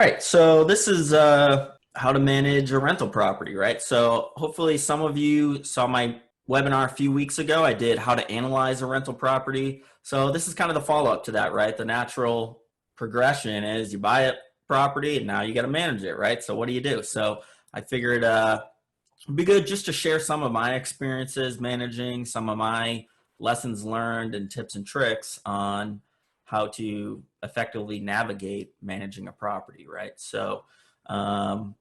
All right, so this is how to manage a rental property, right? So hopefully some of you saw my webinar a few weeks ago. I did how to analyze a rental property. So this is kind of the follow-up to that, right? The natural progression is you buy a property and now you got to manage it, right? So what do you do? So I figured it'd be good just to share some of my experiences managing, some of my lessons learned and tips and tricks on how to effectively navigate managing a property, right? So um,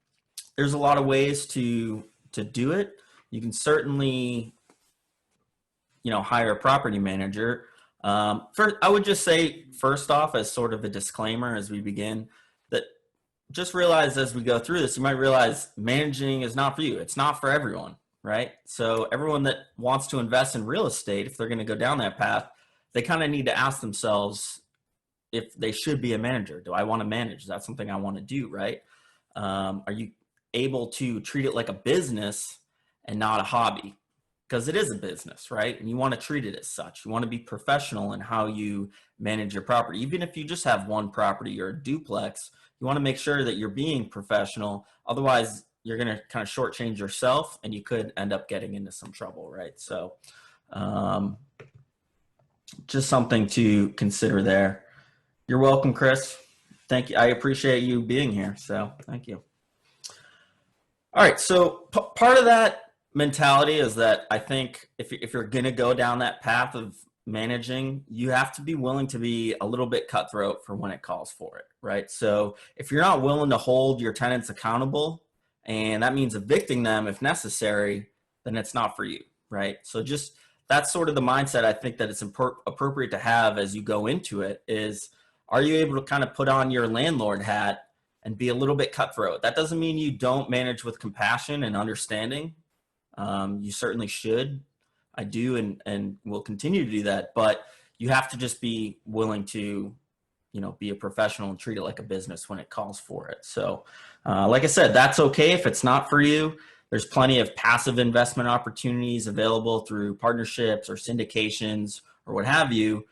there's a lot of ways to do it. You can certainly, hire a property manager. First, I would just say first off, as sort of a disclaimer as we begin, that just realize as we go through this, you might realize managing is not for you. It's not for everyone, right? So everyone that wants to invest in real estate, if they're going to go down that path, they kind of need to ask themselves if they should be a manager. Do I want to manage? Is that something I want to do, right? Are you able to treat it like a business and not a hobby? Because it is a business, right? And you want to treat it as such. You want to be professional in how you manage your property. Even if you just have one property or a duplex, you want to make sure that you're being professional. Otherwise, you're going to kind of shortchange yourself and you could end up getting into some trouble, right? So um, just something to consider there. You're welcome, Chris. Thank you. I appreciate you being here. So thank you. All right. So part of that mentality is that I think if you're going to go down that path of managing, you have to be willing to be a little bit cutthroat for when it calls for it, right? So if you're not willing to hold your tenants accountable, and that means evicting them if necessary, then it's not for you, right? So just that's sort of the mindset I think that it's appropriate to have as you go into it is, are you able to kind of put on your landlord hat and be a little bit cutthroat? That doesn't mean you don't manage with compassion and understanding. You certainly should. I do and will continue to do that, but you have to just be willing to, be a professional and treat it like a business when it calls for it. So, like I said, that's okay if it's not for you. There's plenty of passive investment opportunities available through partnerships or syndications or what have you.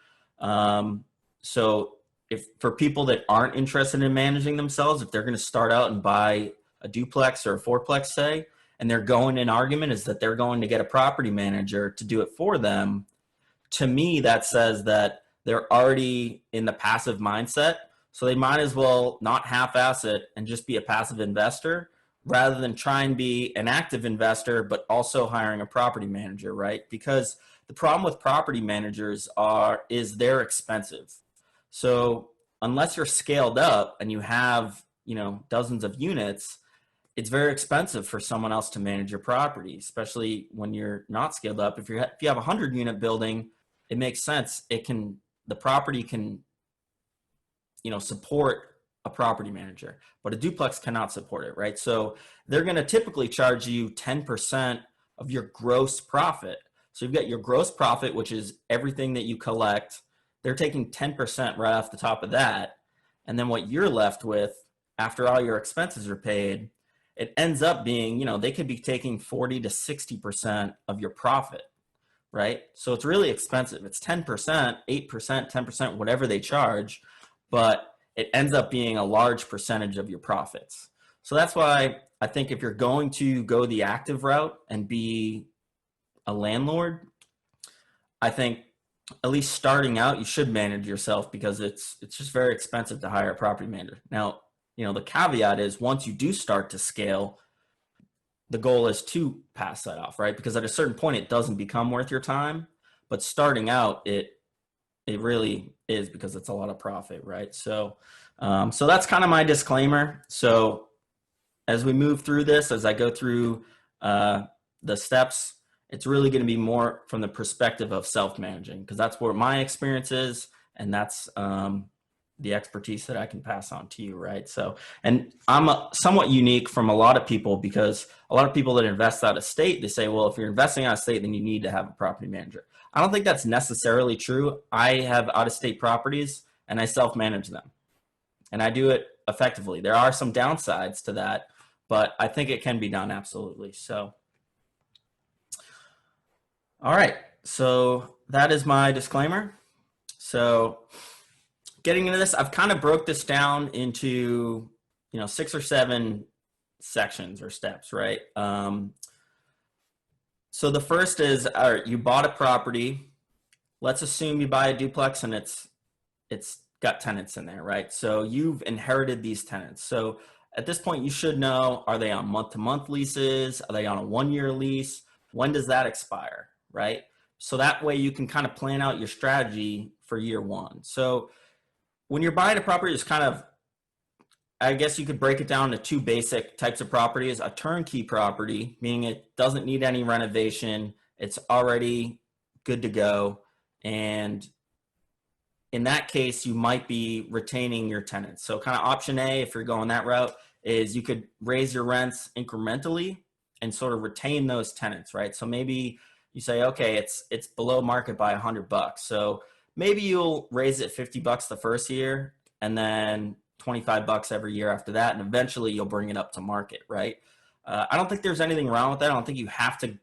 So if for people that aren't interested in managing themselves, if they're going to start out and buy a duplex or a fourplex, say, and they're going in argument is that they're going to get a property manager to do it for them, to me, that says that they're already in the passive mindset. So they might as well not half-ass it and just be a passive investor rather than try and be an active investor, but also hiring a property manager, right? Because the problem with property managers is they're expensive. So unless you're scaled up and you have, dozens of units, it's very expensive for someone else to manage your property, especially when you're not scaled up. If you have a 100-unit building, it makes sense. The property can, support a property manager, but a duplex cannot support it, right? So they're going to typically charge you 10% of your gross profit. So you've got your gross profit, which is everything that you collect. They're taking 10% right off the top of that. And then what you're left with after all your expenses are paid, it ends up being, they could be taking 40 to 60% of your profit, right? So it's really expensive. It's 10%, 8%, 10%, whatever they charge, but it ends up being a large percentage of your profits. So that's why I think if you're going to go the active route and be a landlord, I think at least starting out, you should manage yourself because it's just very expensive to hire a property manager. Now, the caveat is once you do start to scale, the goal is to pass that off, right? Because at a certain point, it doesn't become worth your time. But starting out, it really is because it's a lot of profit, right? So, so that's kind of my disclaimer. So as we move through this, as I go through the steps, it's really going to be more from the perspective of self-managing because that's where my experience is, and that's the expertise that I can pass on to you, right? So, and I'm somewhat unique from a lot of people because a lot of people that invest out of state, they say, well, if you're investing out of state, then you need to have a property manager. I don't think that's necessarily true. I have out of state properties and I self-manage them and I do it effectively. There are some downsides to that, but I think it can be done absolutely. So, all right. So that is my disclaimer. So getting into this, I've kind of broke this down into 6 or 7 sections or steps, right? So the first is, all right, you bought a property. Let's assume you buy a duplex and it's got tenants in there, right? So you've inherited these tenants. So at this point, you should know, are they on month-to-month leases? Are they on a 1-year lease? When does that expire, right? So that way you can kind of plan out your strategy for year one. So when you're buying a property, it's kind of, I guess you could break it down to 2 basic types of properties. A turnkey property, meaning it doesn't need any renovation. It's already good to go. And in that case, you might be retaining your tenants. So kind of option A, if you're going that route, is you could raise your rents incrementally and sort of retain those tenants, right? So maybe you say, okay, it's below market by $100. So maybe you'll raise it $50 the first year and then $25 every year after that. And eventually you'll bring it up to market, right? I don't think there's anything wrong with that. I don't think you have to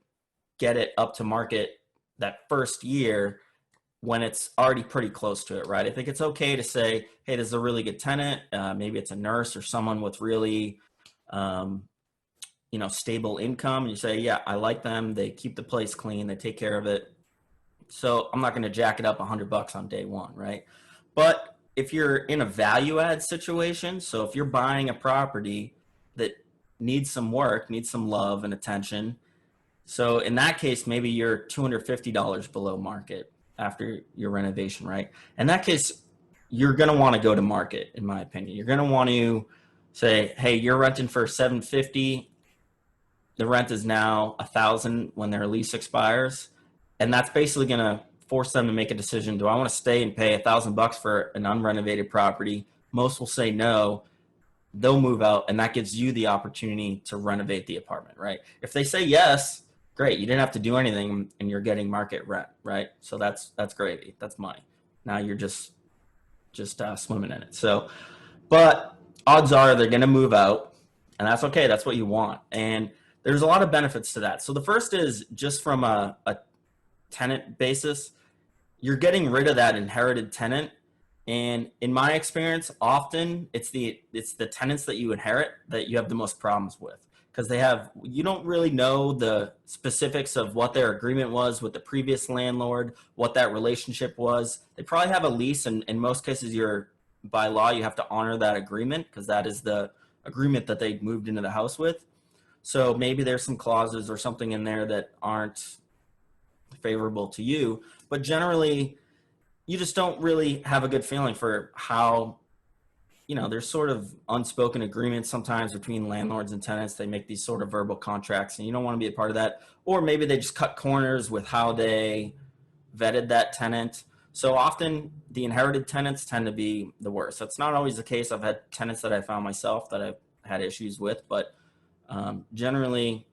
get it up to market that first year when it's already pretty close to it, right? I think it's okay to say, hey, this is a really good tenant. Maybe it's a nurse or someone with really, stable income. And you say, yeah, I like them. They keep the place clean. They take care of it. So I'm not going to jack it up $100 on day one, right? But if you're in a value add situation, so if you're buying a property that needs some work, needs some love and attention, so in that case, maybe you're $250 below market after your renovation, right? In that case, you're going to want to go to market, in my opinion. You're going to want to say, hey, you're renting for $750. The rent is now $1,000 when their lease expires. And that's basically going to force them to make a decision. Do I want to stay and pay $1,000 for an unrenovated property? Most will say no. They'll move out, and that gives you the opportunity to renovate the apartment, right? If they say yes, great. You didn't have to do anything, and you're getting market rent, right? So that's gravy. That's money. Now you're just swimming in it. So, but odds are they're going to move out, and that's okay. That's what you want. And there's a lot of benefits to that. So the first is just from a tenant basis, you're getting rid of that inherited tenant. And in my experience, often it's the tenants that you inherit that you have the most problems with, because you don't really know the specifics of what their agreement was with the previous landlord, what that relationship was. They probably have a lease, and in most cases, by law, you have to honor that agreement because that is the agreement that they moved into the house with. So maybe there's some clauses or something in there that aren't favorable to you, but generally you just don't really have a good feeling for how, there's sort of unspoken agreements sometimes between landlords and tenants. They make these sort of verbal contracts and you don't want to be a part of that. Or maybe they just cut corners with how they vetted that tenant. So often the inherited tenants tend to be the worst. That's not always the case. I've had tenants that I found myself that I've had issues with, but generally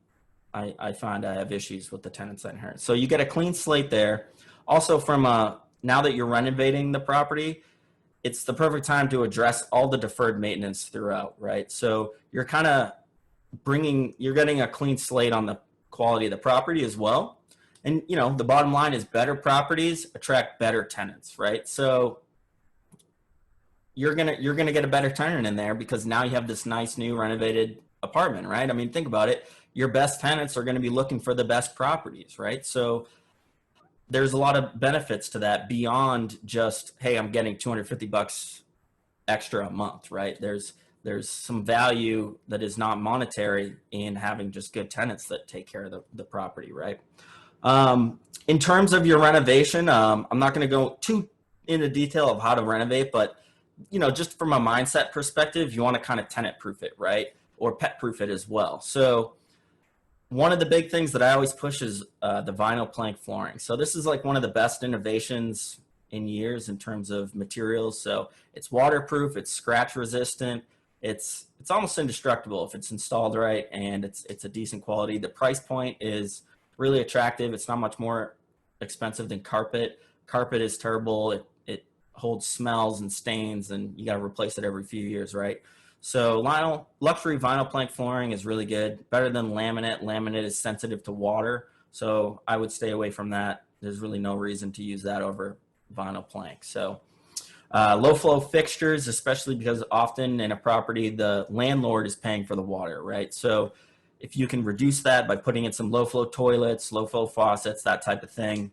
I find I have issues with the tenants I inherit. So you get a clean slate there. Also now that you're renovating the property, it's the perfect time to address all the deferred maintenance throughout, right? So you're getting a clean slate on the quality of the property as well. And, the bottom line is better properties attract better tenants, right? So you're going to get a better tenant in there because now you have this nice new renovated apartment, right? I mean, think about it. Your best tenants are going to be looking for the best properties, right? So there's a lot of benefits to that beyond just, hey, I'm getting $250 extra a month, right? There's some value that is not monetary in having just good tenants that take care of the property, right? In terms of your renovation, I'm not going to go too into detail of how to renovate, but just from a mindset perspective, you want to kind of tenant proof it, right? Or pet proof it as well. So one of the big things that I always push is the vinyl plank flooring. So this is like one of the best innovations in years in terms of materials. So it's waterproof, it's scratch resistant, it's almost indestructible if it's installed right, and it's a decent quality. The price point is really attractive. It's not much more expensive than carpet. Carpet is terrible. It holds smells and stains, and you got to replace it every few years, right? So luxury vinyl plank flooring is really good, better than laminate. Laminate is sensitive to water, so I would stay away from that. There's really no reason to use that over vinyl plank. So Low flow fixtures, especially because often in a property, the landlord is paying for the water, right? So if you can reduce that by putting in some low flow toilets, low flow faucets, that type of thing,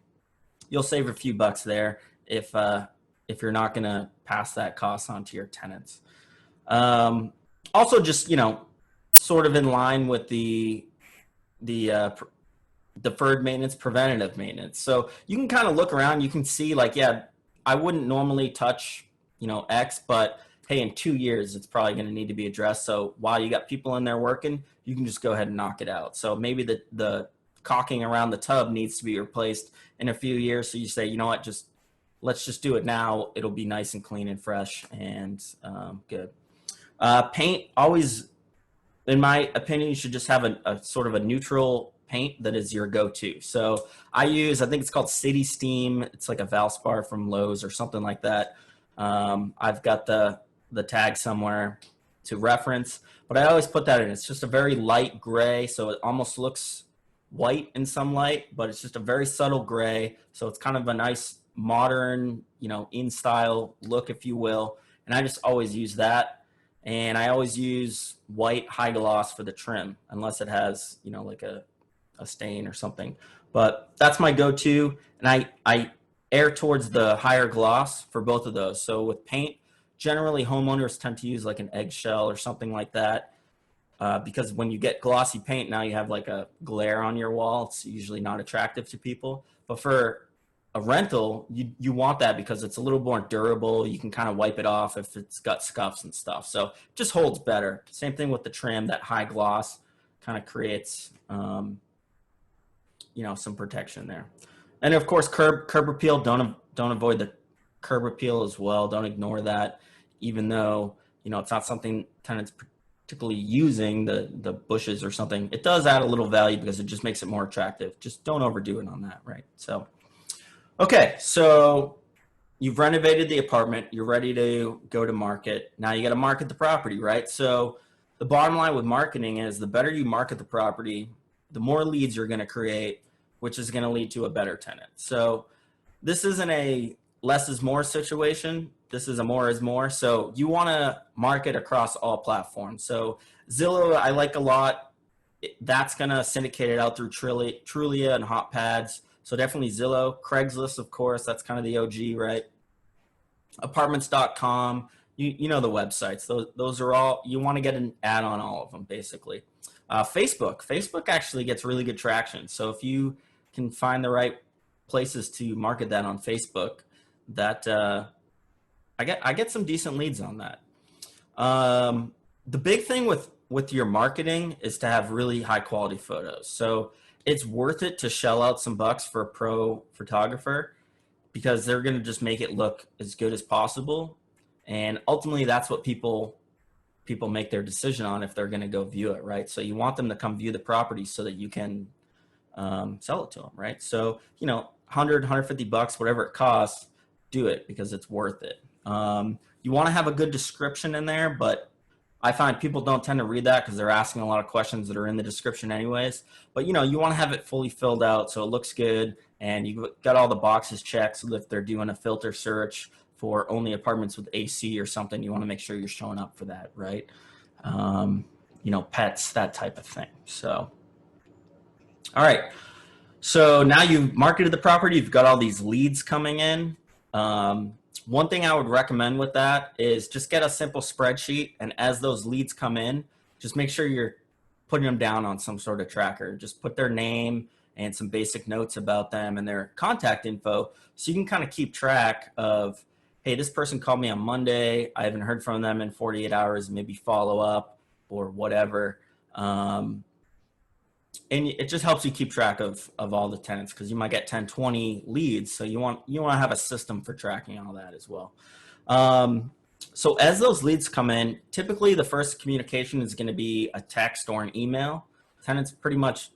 you'll save a few bucks there if you're not going to pass that cost on to your tenants. Also, just sort of in line with the deferred maintenance, preventative maintenance. So you can kind of look around, you can see like, yeah, I wouldn't normally touch, X, but hey, in 2 years, it's probably going to need to be addressed. So while you got people in there working, you can just go ahead and knock it out. So maybe the caulking around the tub needs to be replaced in a few years. So you say, you know what, let's just do it now. It'll be nice and clean and fresh and good. Paint, always, in my opinion, you should just have a sort of a neutral paint that is your go-to. So I think it's called City Steam. It's like a Valspar from Lowe's or something like that. I've got the tag somewhere to reference, but I always put that in. It's just a very light gray, so it almost looks white in some light, but it's just a very subtle gray. So it's kind of a nice modern, in style look, if you will. And I just always use that. And I always use white high gloss for the trim, unless it has, like a stain or something. But that's my go-to. And I err towards the higher gloss for both of those. So with paint, generally homeowners tend to use like an eggshell or something like that. Because when you get glossy paint, now you have like a glare on your wall. It's usually not attractive to people. But for a rental, you want that because it's a little more durable. You can kind of wipe it off if it's got scuffs and stuff. So it just holds better. Same thing with the trim. That high gloss kind of creates, some protection there. And of course, curb appeal. Don't avoid the curb appeal as well. Don't ignore that, even though it's not something tenants particularly using the bushes or something. It does add a little value because it just makes it more attractive. Just don't overdo it on that, right? So. Okay, so you've renovated the apartment, you're ready to go to market. Now you got to market the property, right? So the bottom line with marketing is the better you market the property, the more leads you're going to create, which is going to lead to a better tenant. So this isn't a less is more situation. This is a more is more. So you want to market across all platforms. So Zillow, I like a lot. That's going to syndicate it out through Trulia and HotPads. So definitely Zillow. Craigslist, of course, that's kind of the OG, right? Apartments.com, you know the websites. Those are all, you want to get an ad on all of them, basically. Facebook actually gets really good traction. So if you can find the right places to market that on Facebook, that I get some decent leads on that. The big thing with your marketing is to have really high quality photos. So it's worth it to shell out some bucks for a pro photographer because they're going to just make it look as good as possible. And ultimately that's what people make their decision on if they're going to go view it, right? So you want them to come view the property so that you can sell it to them, right? So, 100, 150 bucks, whatever it costs, do it because it's worth it. You want to have a good description in there, but I find people don't tend to read that because they're asking a lot of questions that are in the description anyways. But, you want to have it fully filled out so it looks good and you've got all the boxes checked. So if they're doing a filter search for only apartments with AC or something, you want to make sure you're showing up for that, right? Pets, that type of thing. So, all right. So now you've marketed the property. You've got all these leads coming in. One thing I would recommend with that is just get a simple spreadsheet. And as those leads come in, just make sure you're putting them down on some sort of tracker. Just put their name and some basic notes about them and their contact info. So you can kind of keep track of, hey, this person called me on Monday. I haven't heard from them in 48 hours, maybe follow up or whatever. And it just helps you keep track of all the tenants because you might get 10, 20 leads. So you want to have a system for tracking all that as well. So as those leads come in, typically the first communication is going to be a text or an email. Tenants pretty much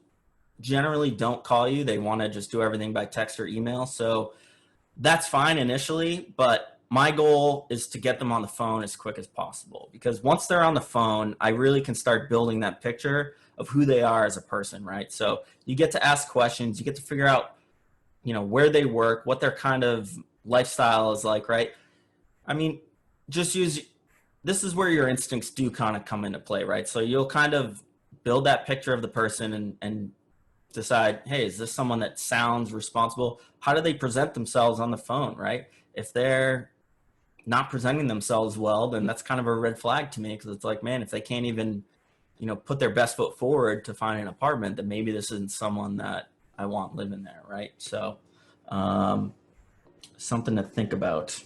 generally don't call you. They want to just do everything by text or email. So that's fine initially, but my goal is to get them on the phone as quick as possible because once they're on the phone, I really can start building that picture of who they are as a person, right? So you get to ask questions, you get to figure out, where they work, what their kind of lifestyle is like, right? I mean, just use, this is where your instincts do kind of come into play, right? So you'll kind of build that picture of the person and decide, hey, is this someone that sounds responsible? How do they present themselves on the phone, right? If they're not presenting themselves well, then that's kind of a red flag to me, because it's like, man, if they can't even, put their best foot forward to find an apartment, then maybe this isn't someone that I want living there, right? So, um, something to think about.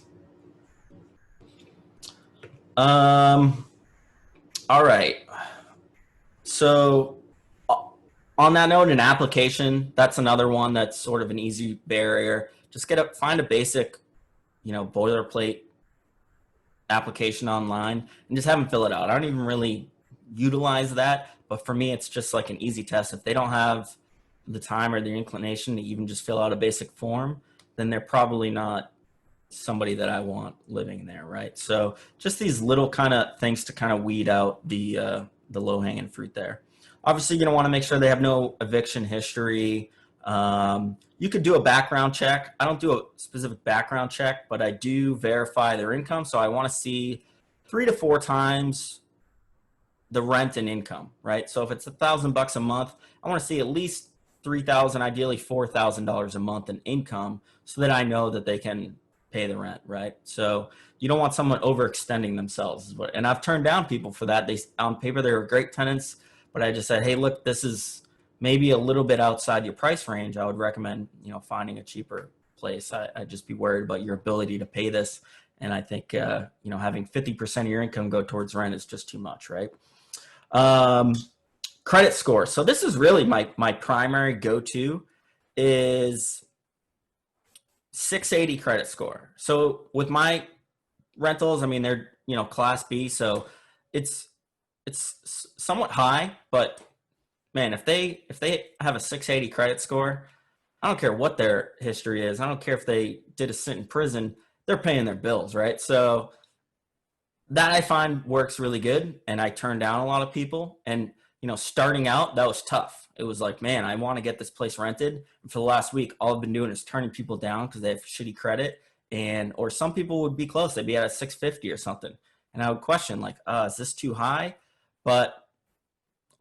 Um, all right. So, on that note, an application, that's another one that's sort of an easy barrier. Just find a basic, boilerplate application online and just have them fill it out. I don't even really utilize that, but for me, it's just like an easy test. If they don't have the time or the inclination to even just fill out a basic form, then they're probably not somebody that I want living there, right? So just these little kind of things to kind of weed out the low hanging fruit there. Obviously, you don't want to make sure they have no eviction history. You could do a background check. I don't do a specific background check, but I do verify their income. So I want to see 3 to 4 times the rent and income, right? So if it's $1,000 a month, I want to see at least 3,000, ideally $4,000 a month in income, so that I know that they can pay the rent, right? So you don't want someone overextending themselves. And I've turned down people for that. They, on paper, they were great tenants, but I just said, hey, look, this is maybe a little bit outside your price range. I would recommend, finding a cheaper place. I'd just be worried about your ability to pay this. And I think, having 50% of your income go towards rent is just too much, right? Um, Credit score. So this is really my primary go-to is 680 credit score. So with my rentals, I mean, they're, class B, so it's somewhat high, but man, if they have a 680 credit score, I don't care what their history is. I don't care if they did a stint in prison, they're paying their bills, right? So that I find works really good, and I turn down a lot of people. And starting out, that was tough. It was like, man, I want to get this place rented, and for the last week, all I've been doing is turning people down because they have shitty credit, or some people would be close, they'd be at a 650 or something, and I would question, like, is this too high? But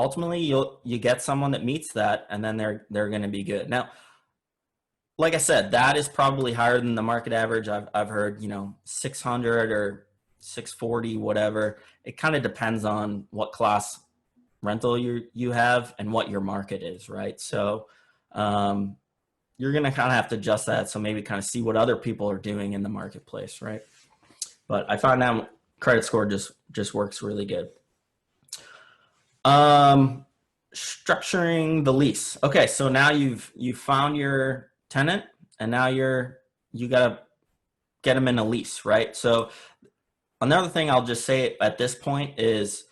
ultimately, you get someone that meets that, and then they're going to be good. Now, like I said, that is probably higher than the market average. I've heard 600 or 640, whatever. It kind of depends on what class rental you have and what your market is, right? So you're going to kind of have to adjust that. So maybe kind of see what other people are doing in the marketplace, right? But I found that credit score just works really good. Structuring the lease. Okay, so now you've found your tenant, and now you gotta get them in a lease, right? So another thing I'll just say at this point is,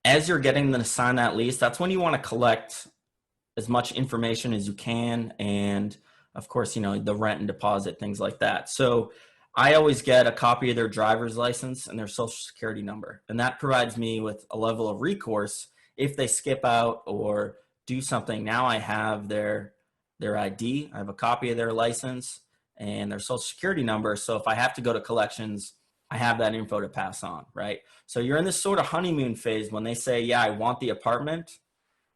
as you're getting them to sign that lease, that's when you want to collect as much information as you can, and of course, the rent and deposit, things like that. So I always get a copy of their driver's license and their social security number, and that provides me with a level of recourse if they skip out or do something. Now I have their ID, I have a copy of their license and their social security number. So if I have to go to collections, I have that info to pass on, right? So you're in this sort of honeymoon phase when they say, yeah, I want the apartment.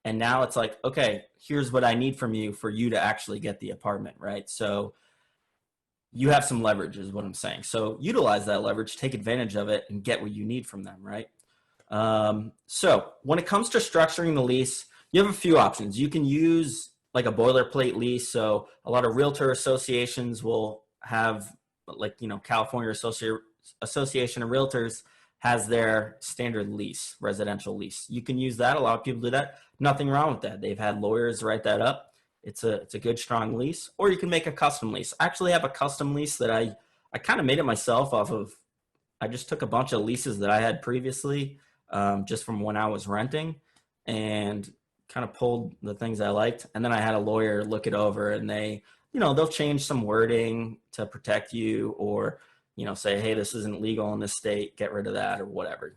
And now it's like, okay, here's what I need from you for you to actually get the apartment, right? So you have some leverage is what I'm saying. So utilize that leverage, take advantage of it, and get what you need from them, right? So when it comes to structuring the lease, you have a few options. You can use like a boilerplate lease. So a lot of realtor associations will have, like, California Association of Realtors has their standard lease, residential lease. You can use that. A lot of people do that. Nothing wrong with that. They've had lawyers write that up. It's a good, strong lease. Or you can make a custom lease. I actually have a custom lease that I kind of made it myself off of, I just took a bunch of leases that I had previously, just from when I was renting, and kind of pulled the things I liked. And then I had a lawyer look it over, and they'll change some wording to protect you, or, say, hey, this isn't legal in this state, get rid of that, or whatever,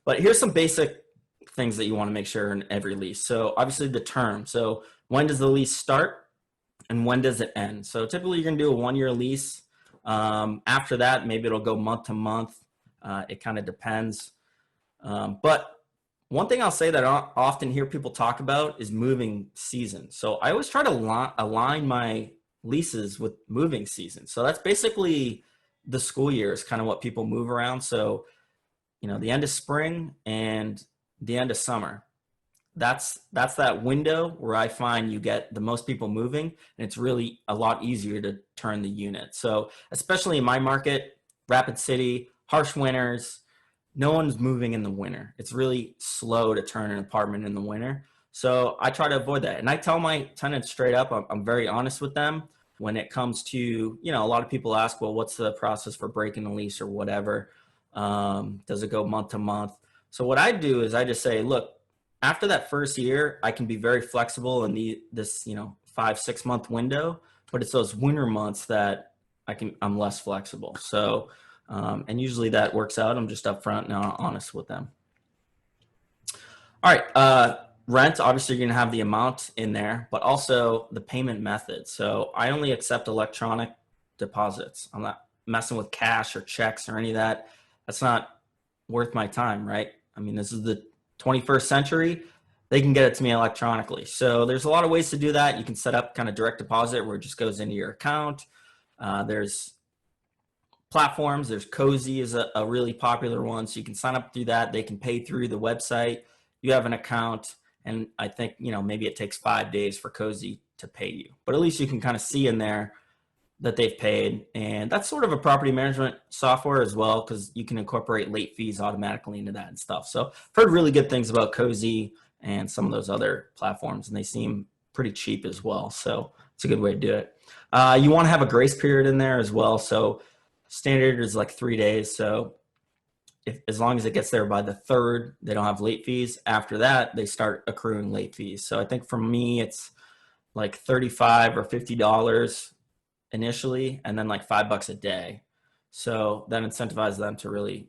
But here's some basic things that you want to make sure in every lease. So obviously the term. So when does the lease start and when does it end? So typically you're going to do a 1-year lease. After that, maybe it'll go month to month. It kind of depends. But one thing I'll say that I often hear people talk about is moving season. So I always try to align my leases with moving season. So that's basically the school year is kind of what people move around. So, the end of spring and the end of summer. That's that window where I find you get the most people moving, and it's really a lot easier to turn the unit. So especially in my market, Rapid City, harsh winters, no one's moving in the winter. It's really slow to turn an apartment in the winter. So I try to avoid that. And I tell my tenants straight up, I'm very honest with them when it comes to, a lot of people ask, well, what's the process for breaking the lease or whatever? Does it go month to month? So what I do is I just say, look, after that first year, I can be very flexible in this 5-6 month window, but it's those winter months that I'm less flexible. So, and usually that works out. I'm just upfront and honest with them. All right. Rent, obviously you're going to have the amount in there, but also the payment method. So I only accept electronic deposits. I'm not messing with cash or checks or any of that. That's not worth my time, right? I mean, this is the 21st century. They can get it to me electronically. So there's a lot of ways to do that. You can set up kind of direct deposit where it just goes into your account. There's platforms. There's Cozy is a really popular one. So you can sign up through that. They can pay through the website. You have an account. And I think, maybe it takes 5 days for Cozy to pay you. But at least you can kind of see in there that they've paid. And that's sort of a property management software as well, because you can incorporate late fees automatically into that and stuff. So I've heard really good things about Cozy and some of those other platforms, and they seem pretty cheap as well. So it's a good way to do it. You want to have a grace period in there as well. So standard is like 3 days. So as long as it gets there by the 3rd, they don't have late fees. After that, they start accruing late fees. So I think for me, it's like $35 or $50 initially, and then like $5 a day. So that incentivizes them to really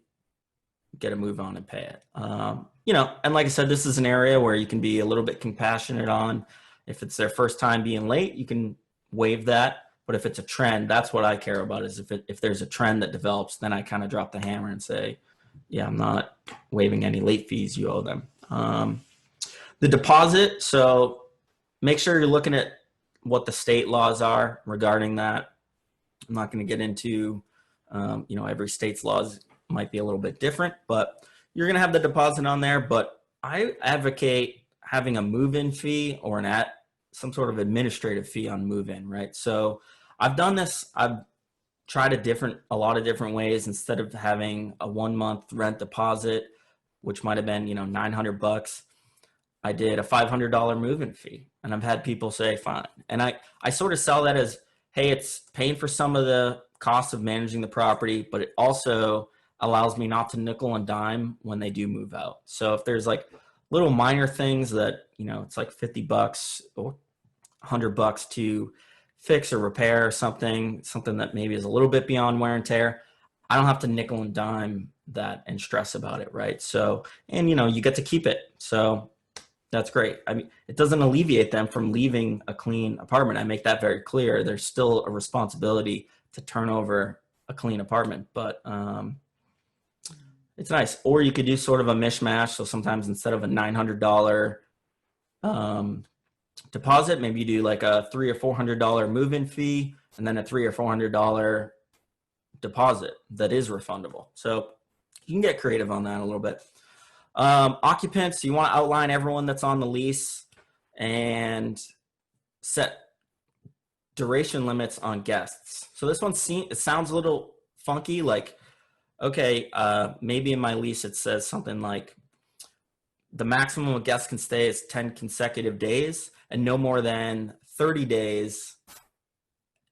get a move on and pay it. And like I said, this is an area where you can be a little bit compassionate on. If it's their first time being late, you can waive that. But if it's a trend, that's what I care about, is if there's a trend that develops, then I kind of drop the hammer and say, yeah, I'm not waiving any late fees you owe them. The deposit, so make sure you're looking at what the state laws are regarding that. I'm not going to get into, every state's laws might be a little bit different, but you're going to have the deposit on there. But I advocate having a move-in fee or some sort of administrative fee on move-in, right? So I've done this. I've tried a lot of different ways. Instead of having a 1 month rent deposit, which might have been, $900, I did a $500 move-in fee. And I've had people say, fine. And I sort of sell that as, hey, it's paying for some of the cost of managing the property, but it also allows me not to nickel and dime when they do move out. So if there's like little minor things that, it's like $50 or $100 to fix or repair or something that maybe is a little bit beyond wear and tear, I don't have to nickel and dime that and stress about it, right? So, and you get to keep it. So that's great. I mean, it doesn't alleviate them from leaving a clean apartment. I make that very clear. There's still a responsibility to turn over a clean apartment, but it's nice. Or you could do sort of a mishmash. So sometimes instead of a $900 deposit, maybe you do like a $300 or $400 move-in fee, and then a $300 or $400 deposit that is refundable. So you can get creative on that a little bit. Occupants, you want to outline everyone that's on the lease and set duration limits on guests. So this one it sounds a little funky, like, okay, maybe in my lease it says something like the maximum a guest can stay is 10 consecutive days and no more than 30 days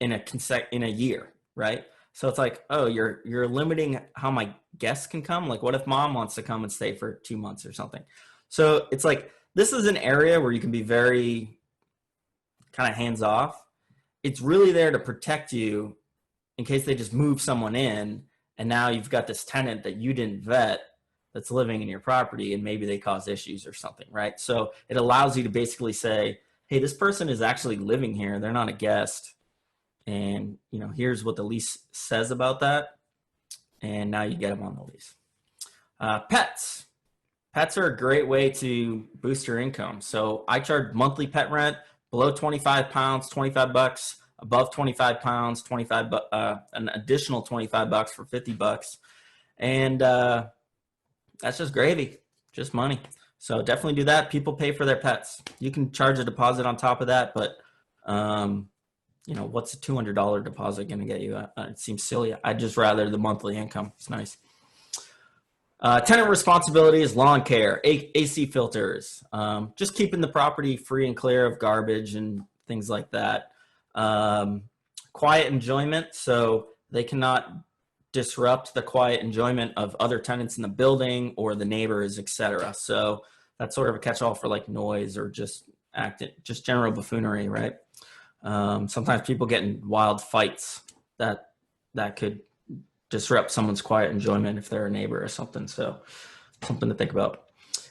in a year, right? So it's like, oh, you're limiting how my guests can come. Like, what if mom wants to come and stay for 2 months or something? So it's like, this is an area where you can be very kind of hands off. It's really there to protect you in case they just move someone in, and now you've got this tenant that you didn't vet that's living in your property, and maybe they cause issues or something, right? So it allows you to basically say, hey, this person is actually living here. They're not a guest. And, here's what the lease says about that. And now you get them on the lease. Pets. Pets are a great way to boost your income. So I charge monthly pet rent below 25 pounds, 25 bucks, above 25 pounds, an additional 25 bucks for 50 bucks. And that's just gravy, just money. So definitely do that. People pay for their pets. You can charge a deposit on top of that, but what's a $200 deposit going to get you? It seems silly. I'd just rather the monthly income. It's nice. Tenant responsibilities, lawn care, AC filters, just keeping the property free and clear of garbage and things like that. Quiet enjoyment, so they cannot disrupt the quiet enjoyment of other tenants in the building or the neighbors, etc. So that's sort of a catch-all for like noise or just general buffoonery, right? Sometimes people get in wild fights that could disrupt someone's quiet enjoyment if they're a neighbor or something. So something to think about.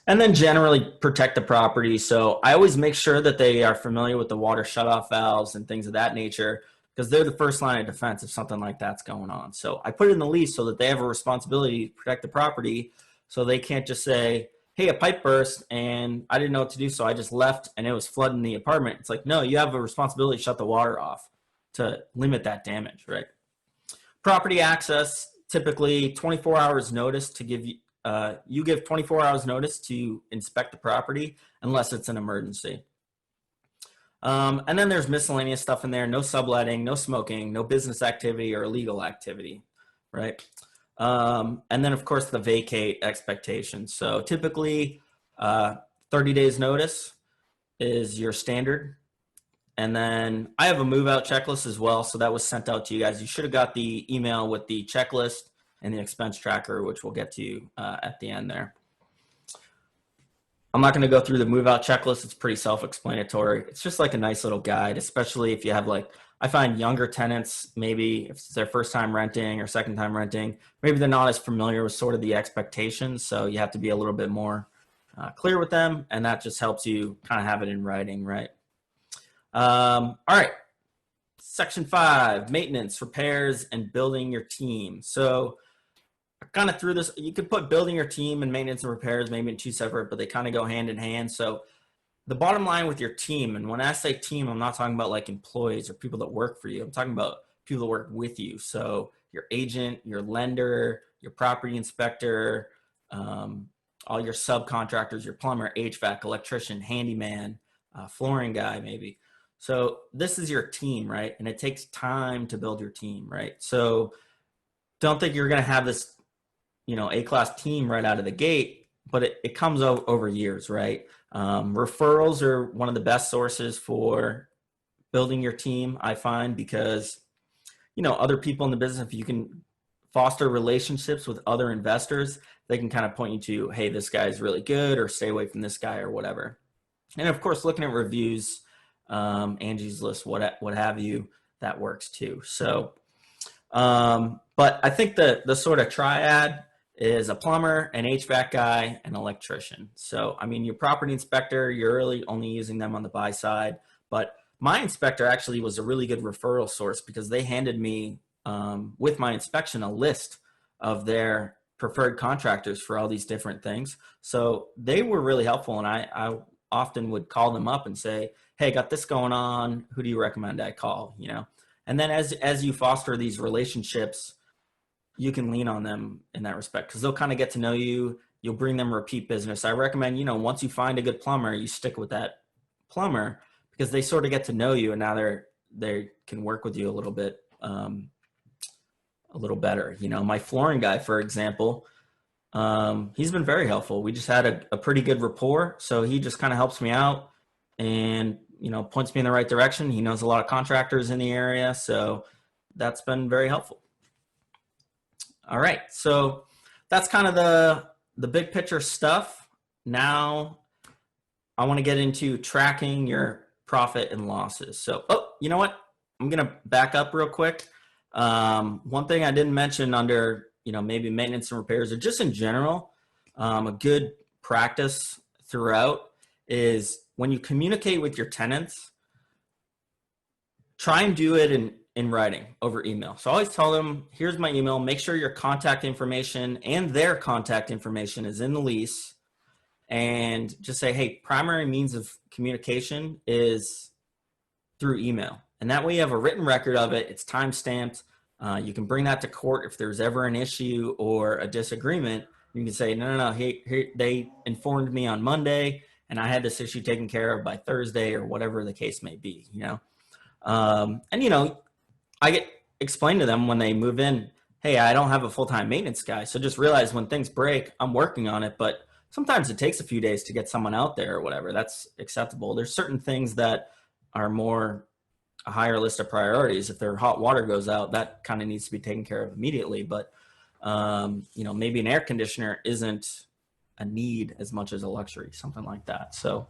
And then generally protect the property. So I always make sure that they are familiar with the water shutoff valves and things of that nature, because they're the first line of defense if something like that's going on. So I put it in the lease so that they have a responsibility to protect the property, so they can't just say, hey, a pipe burst and I didn't know what to do, so I just left and it was flooding the apartment. It's like, no, you have a responsibility to shut the water off to limit that damage, right? Property access, typically 24 hours notice to give you, you give 24 hours notice to inspect the property unless it's an emergency. And then there's miscellaneous stuff in there, no subletting, no smoking, no business activity or illegal activity, right? And then of course the vacate expectation. So typically 30 days notice is your standard. And then I have a move out checklist as well. So that was sent out to you guys. You should have got the email with the checklist and the expense tracker, which we'll get to at the end there. I'm not going to go through the move out checklist. It's pretty self-explanatory. It's just like a nice little guide, especially if you have I find younger tenants, maybe if it's their first time renting or second time renting, maybe they're not as familiar with sort of the expectations. So you have to be a little bit more clear with them. And that just helps you kind of have it in writing, right? All right. Section 5, maintenance, repairs, and building your team. So I kind of threw this, you could put building your team and maintenance and repairs maybe in two separate, but they kind of go hand in hand. So the bottom line with your team, and when I say team, I'm not talking about like employees or people that work for you. I'm talking about people that work with you. So your agent, your lender, your property inspector, all your subcontractors, your plumber, HVAC, electrician, handyman, flooring guy maybe. So this is your team, right? And it takes time to build your team, right? So don't think you're going to have this, A-class team right out of the gate, but it comes over years, right? Referrals are one of the best sources for building your team, I find, because, other people in the business, if you can foster relationships with other investors, they can kind of point you to, hey, this guy's really good, or stay away from this guy or whatever. And of course, looking at reviews, Angie's List, what have you, that works too. So, but I think the sort of triad is a plumber, an HVAC guy, an electrician. So, I mean, your property inspector, you're really only using them on the buy side, but my inspector actually was a really good referral source because they handed me, with my inspection, a list of their preferred contractors for all these different things. So they were really helpful. And I often would call them up and say, hey, got this going on. Who do you recommend I call? And then as you foster these relationships, you can lean on them in that respect because they'll kind of get to know you. You'll bring them repeat business. I recommend, once you find a good plumber, you stick with that plumber because they sort of get to know you, and now they can work with you a little bit, a little better. My flooring guy, for example, he's been very helpful. We just had a pretty good rapport, so he just kind of helps me out and points me in the right direction. He knows a lot of contractors in the area, so that's been very helpful. All right, so that's kind of the big picture stuff. Now I want to get into tracking your profit and losses. So, you know what? I'm going to back up real quick. One thing I didn't mention under, maybe maintenance and repairs or just in general, a good practice throughout is when you communicate with your tenants, try and do it in writing over email. So I always tell them, here's my email. Make sure your contact information and their contact information is in the lease. And just say, hey, primary means of communication is through email. And that way you have a written record of it. It's time stamped. You can bring that to court if there's ever an issue or a disagreement. You can say, no, hey, they informed me on Monday and I had this issue taken care of by Thursday or whatever the case may be, you know. And, you know, I get explained to them when they move in, hey, I don't have a full-time maintenance guy. So just realize when things break, I'm working on it. But sometimes it takes a few days to get someone out there or whatever. That's acceptable. There's certain things that are more a higher list of priorities. If their hot water goes out, that kind of needs to be taken care of immediately. But, you know, maybe an air conditioner isn't a need as much as a luxury, something like that. So,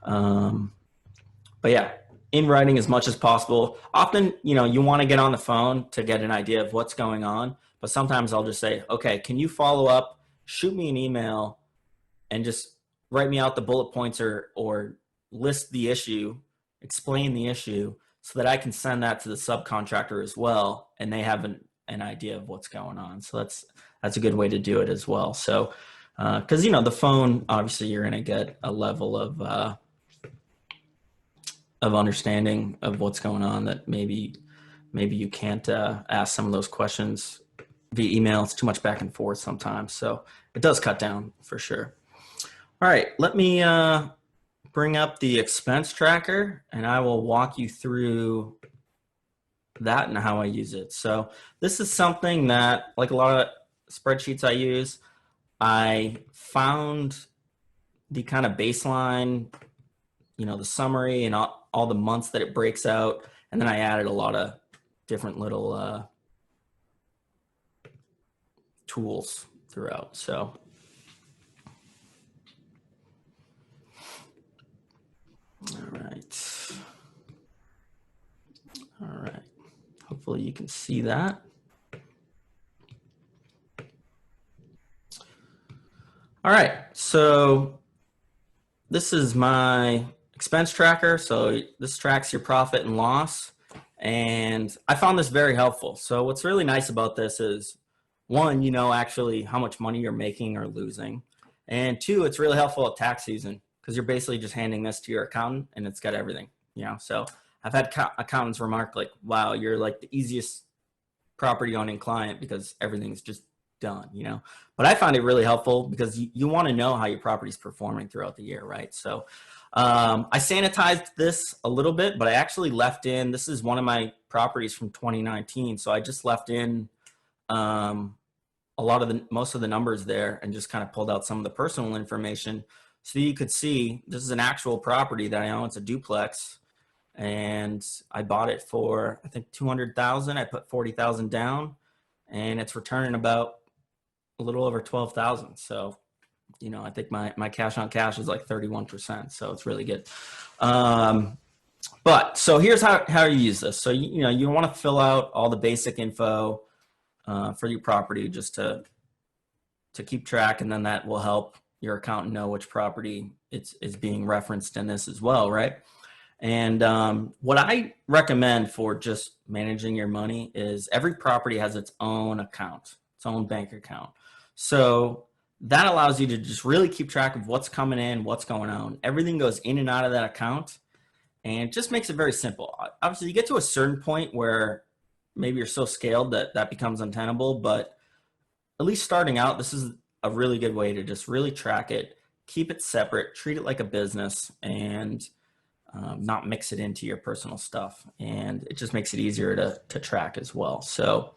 but yeah, in writing as much as possible. Often, you know, you want to get on the phone to get an idea of what's going on, but sometimes I'll just say, okay, can you follow up, shoot me an email and just write me out the bullet points or list the issue, explain the issue so that I can send that to the subcontractor as well. And they have an idea of what's going on. So that's a good way to do it as well. So, cause you know, the phone, obviously you're going to get a level of understanding of what's going on that maybe you can't ask some of those questions via email. It's too much back and forth sometimes. So it does cut down for sure. All right, let me bring up the expense tracker and I will walk you through that and how I use it. So this is something that, like a lot of spreadsheets I use, I found the kind of baseline, you know, the summary and all the months that it breaks out. And then I added a lot of different little tools throughout. So all right. Hopefully you can see that. All right, so this is my expense tracker. So this tracks your profit and loss. And I found this very helpful. So what's really nice about this is, one, you know actually how much money you're making or losing. And two, it's really helpful at tax season because you're basically just handing this to your accountant and it's got everything, you know. So I've had accountants remark like, wow, you're like the easiest property owning client because everything's just done, you know. But I found it really helpful because you want to know how your property's performing throughout the year, right? So I sanitized this a little bit, but I actually left in, this is one of my properties from 2019. So I just left in most of the numbers there and just kind of pulled out some of the personal information. So you could see this is an actual property that I own. It's a duplex and I bought it for, I think 200,000. I put 40,000 down and it's returning about a little over 12,000. So, you know, I think my cash on cash is like 31%. So it's really good. But so here's how you use this. So, you know, you want to fill out all the basic info for your property just to keep track. And then that will help your accountant know which property is being referenced in this as well, right? And what I recommend for just managing your money is every property has its own account, its own bank account. So that allows you to just really keep track of what's coming in, what's going on. Everything goes in and out of that account and just makes it very simple. Obviously, you get to a certain point where maybe you're so scaled that becomes untenable, but at least starting out, this is a really good way to just really track it, keep it separate, treat it like a business, and not mix it into your personal stuff. And it just makes it easier to track as well. So,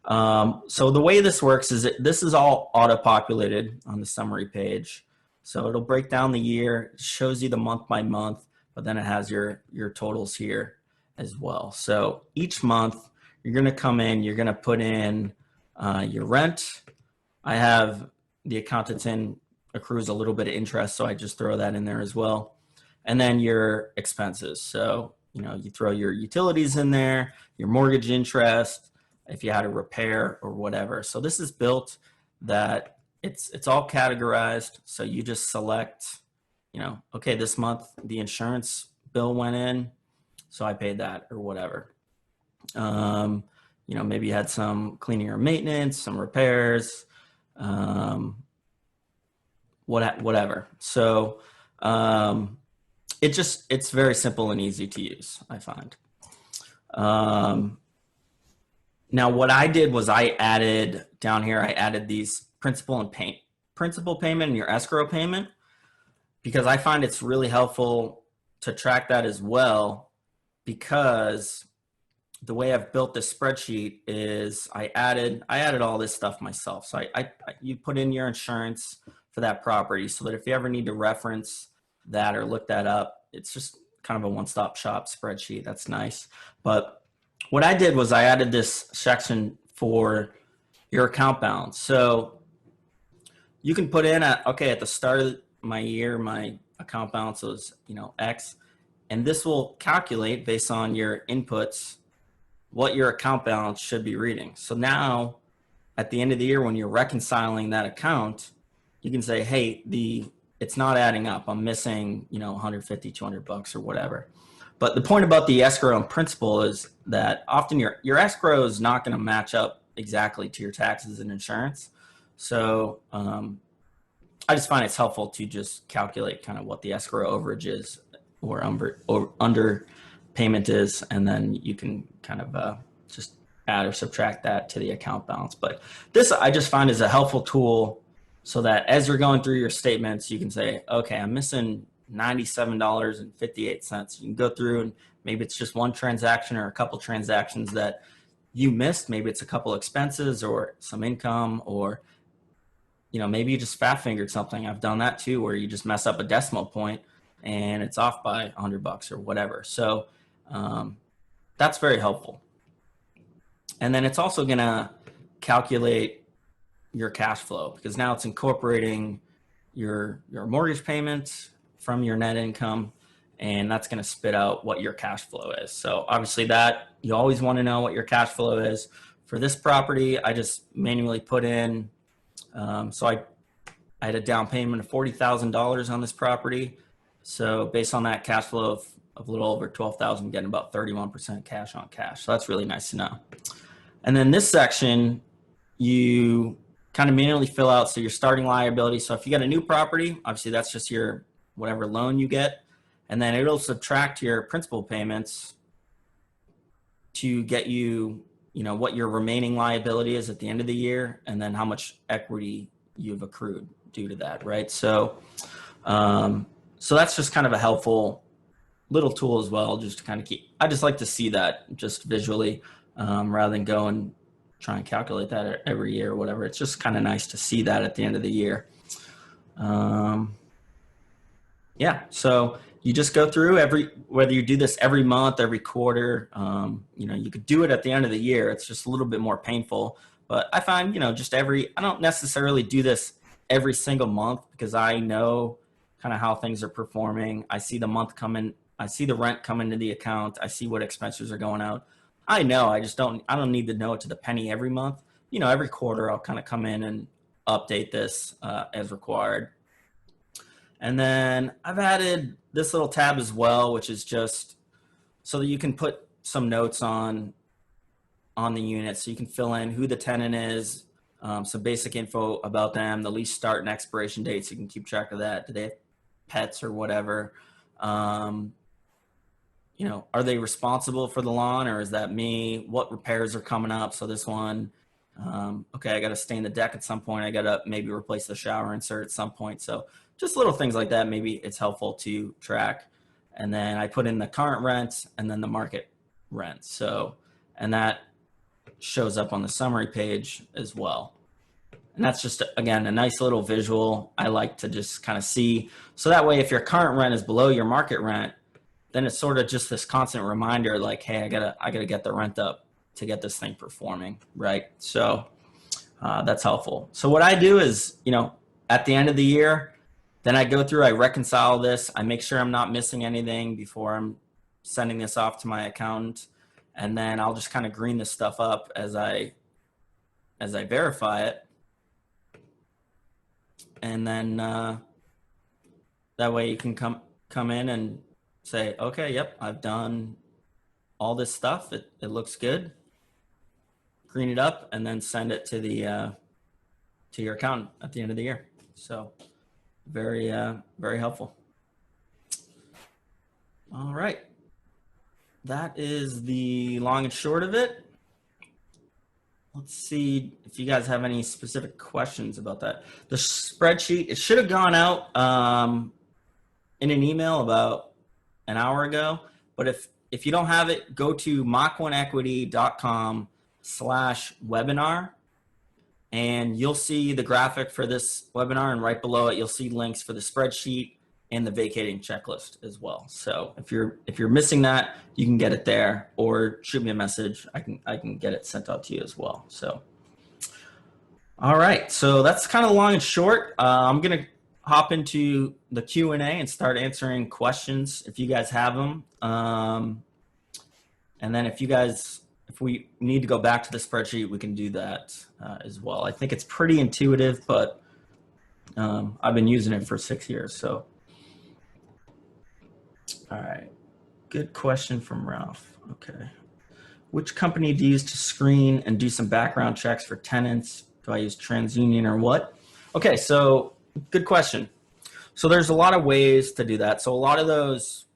so the way this works is this is all auto-populated on the summary page. So it'll break down the year, shows you the month by month, but then it has your totals here as well. So each month you're going to come in, you're going to put in your rent. I have the account that's in accrues a little bit of interest, so I just throw that in there as well. And then your expenses. So, you know, you throw your utilities in there, your mortgage interest, if you had a repair or whatever. So this is built that it's all categorized. So you just select, you know, okay, this month the insurance bill went in, so I paid that or whatever. You know, maybe you had some cleaning or maintenance, some repairs, whatever. So it's very simple and easy to use, I find. Now what I did was I added down here, I added these principal payment and your escrow payment, because I find it's really helpful to track that as well, because the way I've built this spreadsheet is I added all this stuff myself. So you put in your insurance for that property so that if you ever need to reference that or look that up, it's just kind of a one-stop shop spreadsheet. That's nice. But what I did was I added this section for your account balance. So you can put in okay, at the start of my year, my account balance was, you know, X, and this will calculate based on your inputs what your account balance should be reading. So now at the end of the year, when you're reconciling that account, you can say, hey, it's not adding up. I'm missing, you know, 150, 200 bucks or whatever. But the point about the escrow and principal is that often your escrow is not going to match up exactly to your taxes and insurance. So I just find it's helpful to just calculate kind of what the escrow overage is or under payment is, and then you can kind of just add or subtract that to the account balance. But this I just find is a helpful tool so that as you're going through your statements, you can say, okay, I'm missing $97.58. You can go through and maybe it's just one transaction or a couple transactions that you missed. Maybe it's a couple expenses or some income, or, you know, maybe you just fat fingered something. I've done that too, where you just mess up a decimal point and it's off by 100 bucks or whatever. So that's very helpful. And then it's also going to calculate your cash flow, because now it's incorporating your mortgage payments from your net income, and that's going to spit out what your cash flow is. So obviously that you always want to know what your cash flow is. For this property, I just manually put in, so I had a down payment of $40,000 on this property. So based on that cash flow of a little over 12,000, getting about 31% cash on cash. So that's really nice to know. And then this section, you kind of manually fill out, so your starting liability. So if you get a new property, obviously that's just your whatever loan you get, and then it'll subtract your principal payments to get you, you know, what your remaining liability is at the end of the year, and then how much equity you've accrued due to that, right? So, so that's just kind of a helpful little tool as well, just to kind of I just like to see that just visually, rather than go and try and calculate that every year or whatever. It's just kind of nice to see that at the end of the year. Yeah, so you just go through whether you do this every month, every quarter, you know, you could do it at the end of the year. It's just a little bit more painful, but I find, you know, I don't necessarily do this every single month, because I know kind of how things are performing. I see the month come in, I see the rent come into the account, I see what expenses are going out. I know, I don't need to know it to the penny every month. You know, every quarter I'll kind of come in and update this as required. And then I've added this little tab as well, which is just so that you can put some notes on the unit. So you can fill in who the tenant is, some basic info about them, the lease start and expiration dates. You can keep track of that. Do they have pets or whatever? You know, are they responsible for the lawn, or is that me? What repairs are coming up? So this one, okay, I got to stain the deck at some point. I got to maybe replace the shower insert at some point. So just little things like that. Maybe it's helpful to track. And then I put in the current rent and then the market rent. So, and that shows up on the summary page as well. And that's just, again, a nice little visual I like to just kind of see. So that way, if your current rent is below your market rent, then it's sort of just this constant reminder, like, hey, I gotta get the rent up to get this thing performing, right? So that's helpful. So what I do is, you know, at the end of the year, then I go through, I reconcile this, I make sure I'm not missing anything before I'm sending this off to my accountant, and then I'll just kind of green this stuff up as I verify it, and then that way you can come in and say, okay, yep, I've done all this stuff. It looks good. Clean it up and then send it to the to your accountant at the end of the year. So very very helpful. All right, that is the long and short of it. Let's see if you guys have any specific questions about that. The spreadsheet, it should have gone out in an email about an hour ago, but if you don't have it, go to mach1equity.com/webinar, and you'll see the graphic for this webinar, and right below it, you'll see links for the spreadsheet and the vacating checklist as well. So if you're missing that, you can get it there, or shoot me a message. I can get it sent out to you as well. So, all right. So that's kind of long and short. I'm gonna hop into the Q&A and start answering questions if you guys have them. And then if we need to go back to the spreadsheet, we can do that as well. I think it's pretty intuitive, but I've been using it for 6 years. So, all right. Good question from Ralph. Okay. Which company do you use to screen and do some background checks for tenants? Do I use TransUnion or what? Okay, so good question. So there's a lot of ways to do that. So a lot of those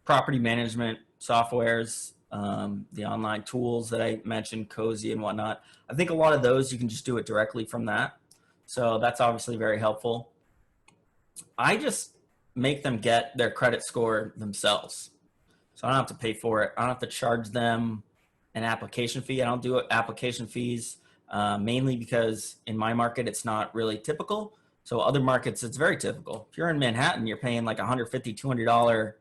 property management softwares, the online tools that I mentioned, Cozy and whatnot, I think a lot of those you can just do it directly from that. So that's obviously very helpful. I just make them get their credit score themselves. So I don't have to pay for it. I don't have to charge them an application fee. I don't do application fees mainly because in my market, it's not really typical. So other markets, it's very typical. If you're in Manhattan, you're paying like $150,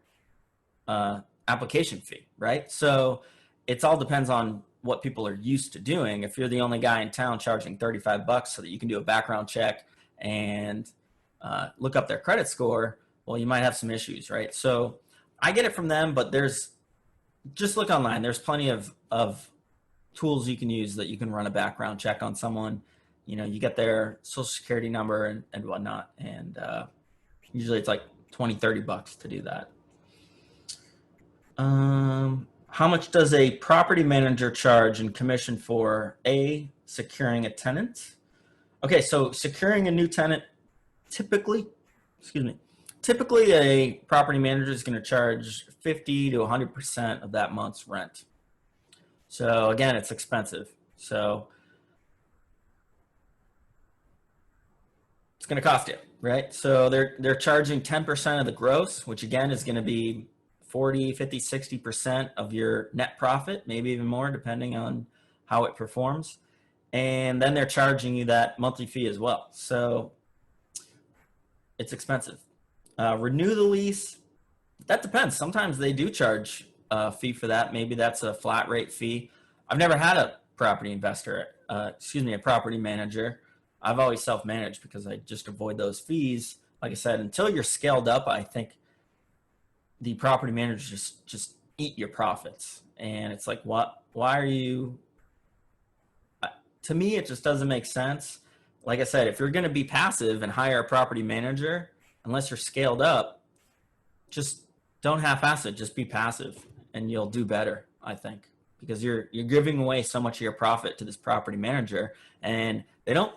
$200 application fee, right? So it all depends on what people are used to doing. If you're the only guy in town charging $35 so that you can do a background check and look up their credit score, well, you might have some issues, right? So I get it from them, but just look online. There's plenty of tools you can use that you can run a background check on someone. You know, you get their social security number and whatnot. And usually it's like $20, $30 to do that. How much does a property manager charge in commission for securing a tenant? Okay, so securing a new tenant, typically a property manager is going to charge 50 to 100% of that month's rent. So again, it's expensive. So it's going to cost you, right? So they're charging 10% of the gross, which again is going to be 40, 50, 60% of your net profit, maybe even more depending on how it performs. And then they're charging you that monthly fee as well. So it's expensive. Renew the lease, that depends. Sometimes they do charge a fee for that. Maybe that's a flat rate fee. I've never had a property a property manager. I've always self-managed because I just avoid those fees. Like I said, until you're scaled up, I think the property managers just eat your profits. And it's like, why are you, to me, it just doesn't make sense. Like I said, if you're going to be passive and hire a property manager, unless you're scaled up, just don't half-ass it. Just be passive, and you'll do better, I think, because you're giving away so much of your profit to this property manager, and they don't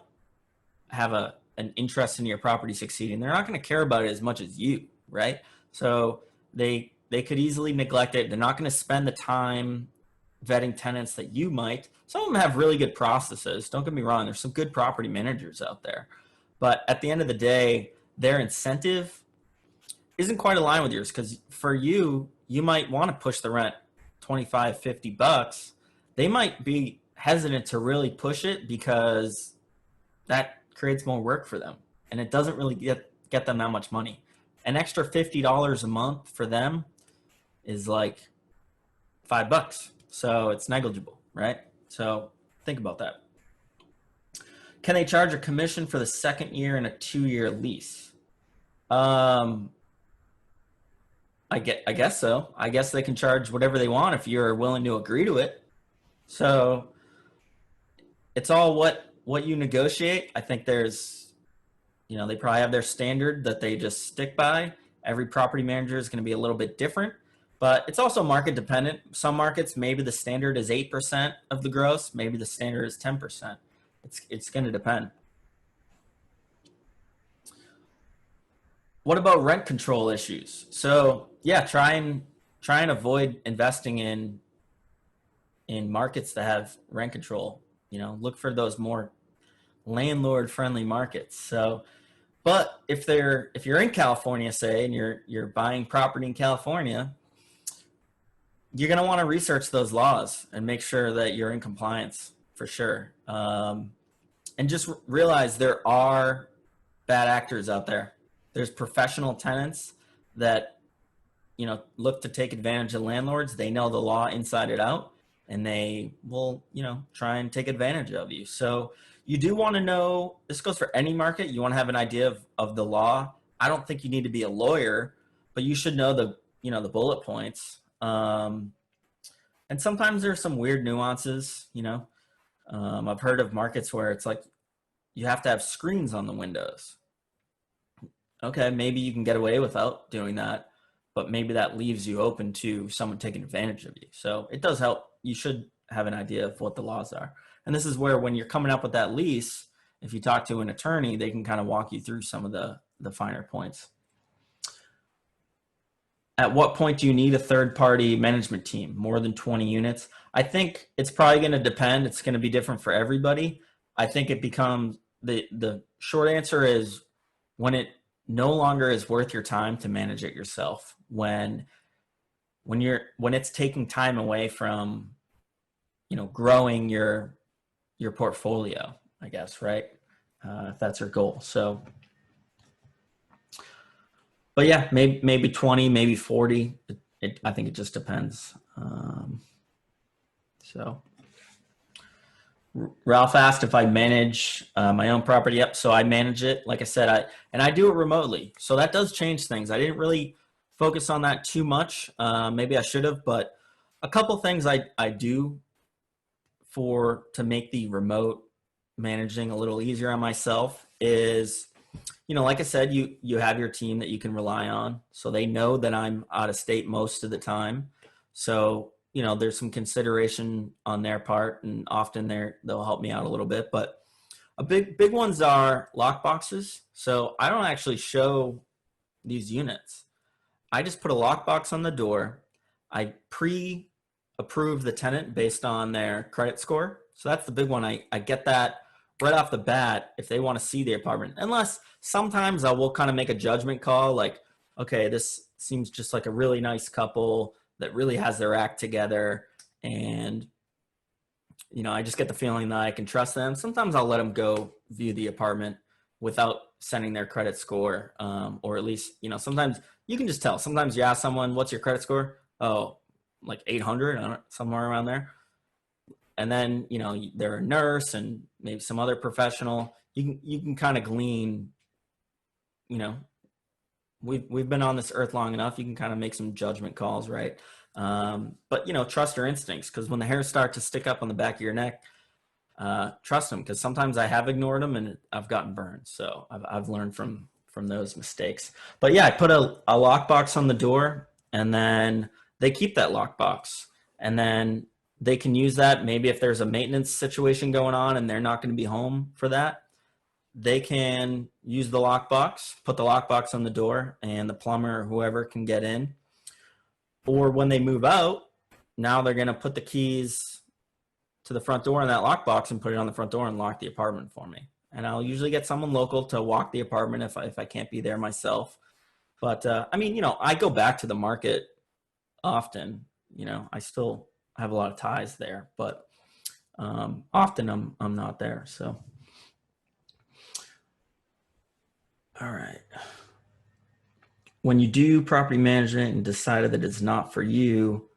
have an interest in your property succeeding. They're not going to care about it as much as you, right? So they could easily neglect it. They're not going to spend the time vetting tenants that you might. Some of them have really good processes. Don't get me wrong. There's some good property managers out there, but at the end of the day, their incentive isn't quite aligned with yours, because for you might want to push the rent $25, $50. They might be hesitant to really push it because that creates more work for them, and it doesn't really get them that much money. An extra $50 a month for them is like $5, so it's negligible, right? So think about that. Can they charge a commission for the second year in a 2-year lease? I guess so. I guess they can charge whatever they want if you're willing to agree to it. So it's all what you negotiate. I think there's, they probably have their standard that they just stick by. Every property manager is going to be a little bit different. But it's also market dependent. Some markets, maybe the standard is 8% of the gross, maybe the standard is 10%. It's going to depend. What about rent control issues? So yeah, try and avoid investing in markets that have rent control. Look for those more landlord friendly markets. So, but if you're in California, say, and you're buying property in California, you're going to want to research those laws and make sure that you're in compliance for sure. And just realize there are bad actors out there. There's professional tenants that, look to take advantage of landlords. They know the law inside and out, and they will, try and take advantage of you. So you do want to know, this goes for any market. You want to have an idea of the law. I don't think you need to be a lawyer, but you should know the bullet points. And sometimes there's some weird nuances, I've heard of markets where it's like you have to have screens on the windows. Okay, maybe you can get away without doing that, but maybe that leaves you open to someone taking advantage of you. So it does help. You should have an idea of what the laws are. And this is where, when you're coming up with that lease, if you talk to an attorney, they can kind of walk you through some of the finer points. At what point do you need a third-party management team? More than 20 units? I think it's probably going to depend. It's going to be different for everybody. I think it becomes, the short answer is when it no longer is worth your time to manage it yourself. When it's taking time away from, growing your portfolio, I guess, right? If that's your goal. So, but yeah, maybe 20, maybe 40. I think it just depends. So Ralph asked if I manage my own property. Yep. So I manage it. Like I said, I do it remotely. So that does change things. I didn't really focus on that too much. Maybe I should have, but a couple things I do to make the remote managing a little easier on myself is, like I said, you have your team that you can rely on. So they know that I'm out of state most of the time. So, there's some consideration on their part, and often they'll help me out a little bit. But a big ones are lock boxes. So I don't actually show these units. I just put a lockbox on the door. I pre-approve the tenant based on their credit score. So that's the big one. I get that right off the bat if they want to see the apartment. Unless sometimes I will kind of make a judgment call, like, okay, this seems just like a really nice couple that really has their act together, and I just get the feeling that I can trust them. Sometimes I'll let them go view the apartment without sending their credit score, or at least, sometimes you can just tell. Sometimes you ask someone, what's your credit score? Oh, like 800, somewhere around there. And then, they're a nurse and maybe some other professional. You can kind of glean, we've been on this earth long enough. You can kind of make some judgment calls, right? But, trust your instincts, because when the hairs start to stick up on the back of your neck, trust them, because sometimes I have ignored them and I've gotten burned. So I've learned from those mistakes. But yeah, I put a lockbox on the door, and then they keep that lockbox, and then they can use that. Maybe if there's a maintenance situation going on and they're not going to be home for that, they can use the lockbox, put the lockbox on the door, and the plumber or whoever can get in. Or when they move out, now they're going to put the keys to the front door in that lockbox and put it on the front door and lock the apartment for me. And I'll usually get someone local to walk the apartment if I can't be there myself. But I go back to the market often. I still have a lot of ties there, but often I'm not there. So, all right. When you do property management and decided that it's not for you,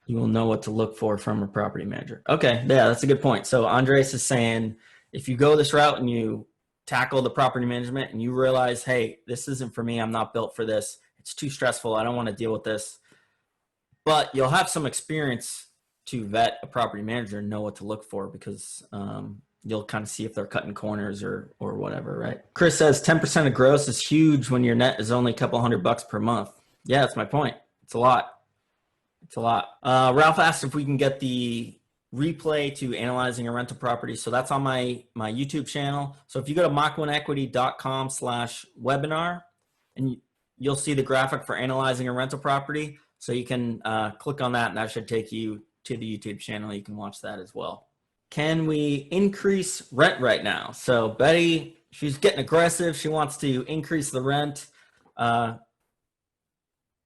you will know what to look for from a property manager. Okay, yeah, that's a good point. So Andres is saying, if you go this route and you tackle the property management and you realize, hey, this isn't for me, I'm not built for this, it's too stressful, I don't want to deal with this, but you'll have some experience to vet a property manager and know what to look for, because you'll kind of see if they're cutting corners or whatever, right? Chris says 10% of gross is huge when your net is only a couple $100 per month. Yeah, that's my point. It's a lot. It's a lot. Ralph asked if we can get the replay to analyzing a rental property. So that's on my YouTube channel. So if you go to mach1equity.com/webinar, and you'll see the graphic for analyzing a rental property. So you can click on that, and that should take you to the YouTube channel. You can watch that as well. Can we increase rent right now? So Betty, she's getting aggressive. She wants to increase the rent.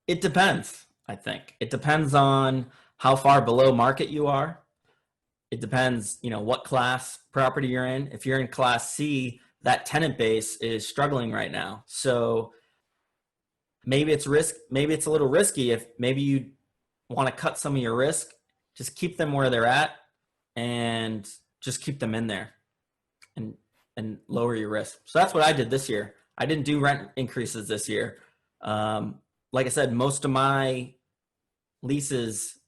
It depends, I think. It depends on how far below market you are. It depends, what class property you're in. If you're in class C, that tenant base is struggling right now. So maybe it's a little risky. If maybe you want to cut some of your risk, just keep them where they're at and just keep them in there and lower your risk. So that's what I did this year. I didn't do rent increases this year. Like I said, most of my leases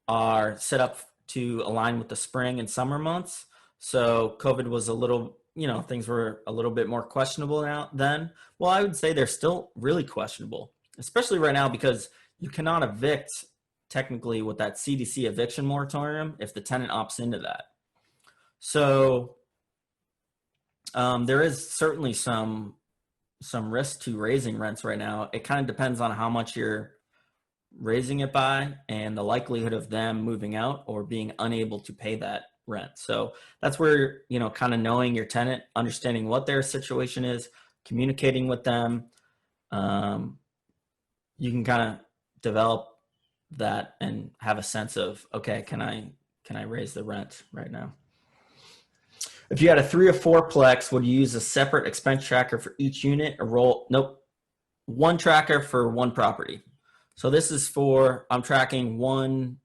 are set up to align with the spring and summer months. So COVID was a little, things were a little bit more questionable now then. Well, I would say they're still really questionable, especially right now because you cannot evict technically with that CDC eviction moratorium if the tenant opts into that. So there is certainly some risk to raising rents right now. It kind of depends on how much you're raising it by and the likelihood of them moving out or being unable to pay that rent. So that's where, kind of knowing your tenant, understanding what their situation is, communicating with them, you can kind of develop that and have a sense of, okay, can I raise the rent right now? If you had a 3 or 4-plex, would you use a separate expense tracker for each unit or roll? Nope. One tracker for one property. So this is I'm tracking one